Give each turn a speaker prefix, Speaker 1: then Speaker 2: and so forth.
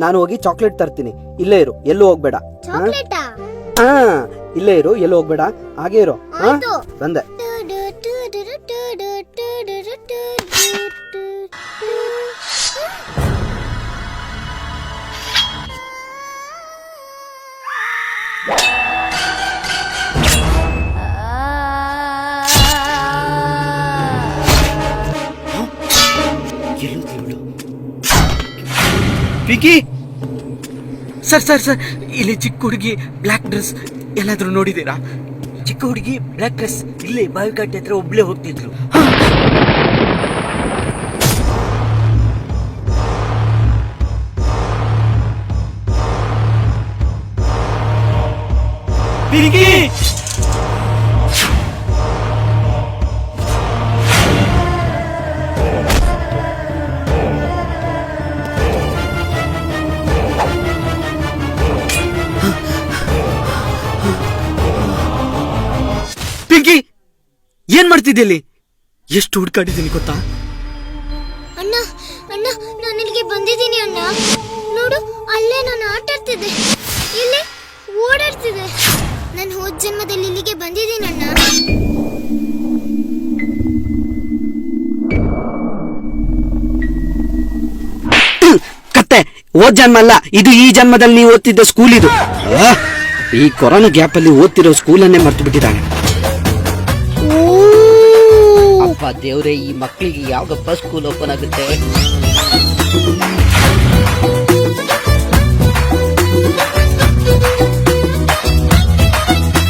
Speaker 1: ನಾನು ಹೋಗಿ ಚಾಕ್ಲೇಟ್ ತರ್ತೀನಿ. ಇಲ್ಲೇ ಇರು, ಎಲ್ಲೂ ಹೋಗ್ಬೇಡ. ಹಾ, ಇಲ್ಲೇ ಇರು, ಎಲ್ಲೂ ಹೋಗ್ಬೇಡ. ಹಾಗೆ ಇರು. ಬಂದೆ.
Speaker 2: ವಿಕಿ ಸರ್ ಸರ್ ಸರ್, ಇಲ್ಲಿ ಚಿಕ್ಕ ಹುಡುಗಿ ಬ್ಲ್ಯಾಕ್ ಡ್ರೆಸ್ ಎಲ್ಲಾದ್ರೂ ನೋಡಿದೀರಾ? ಚಿಕ್ಕ ಹುಡುಗಿ ಬ್ಲ್ಯಾಕ್ ಡ್ರೆಸ್ ಇಲ್ಲೇ ಬಾವಿಕಟ್ಟೆ ಹತ್ರ ಒಬ್ಳೆ ಹೋಗ್ತಿದ್ರು. ವಿಕಿ ಪಿಂಕಿ, ಏನ್ ಮಾಡ್ತಿದ್ದೆ? ಎಷ್ಟು ಹುಡ್ಕಾಡಿದ್ದೀನಿ ಗೊತ್ತಾ?
Speaker 3: ಅಣ್ಣ ಅಣ್ಣ, ನಾನು ಇಲ್ಲಿಗೆ ಬಂದಿದ್ದೀನಿ ಅಣ್ಣ. ನೋಡು, ಅಲ್ಲೇ ನಾನು ಆಟ ಆಡ್ತಿದ್ದೆ, ಇಲ್ಲಿ ಓಡಾಡ್ತಿದ್ದೆ. ನಾನು ಹೋದ ಜನ್ಮದಲ್ಲಿ ಇಲ್ಲಿಗೆ ಬಂದಿದ್ದೀನಿ ಅಣ್ಣ.
Speaker 1: ಕತ್ತೆ, ಓದ್ ಜನ್ಮ ಅಲ್ಲ ಇದು, ಈ ಜನ್ಮದಲ್ಲಿ ನೀವು ಓದ್ತಿದ್ದ ಸ್ಕೂಲ್ ಇದು. ಈ ಕೊರೋನಾ ಗ್ಯಾಪ್ ಅಲ್ಲಿ ಓದ್ತಿರೋ ಸ್ಕೂಲನ್ನೇ ಮರ್ತು ಬಿಟ್ಟಿದ್ದಾನೆ.
Speaker 4: ಅಪ್ಪ ದೇವ್ರೆ, ಈ ಮಕ್ಕಳಿಗೆ ಯಾವಾಗಪ್ಪ ಸ್ಕೂಲ್ ಓಪನ್ ಆಗುತ್ತೆ?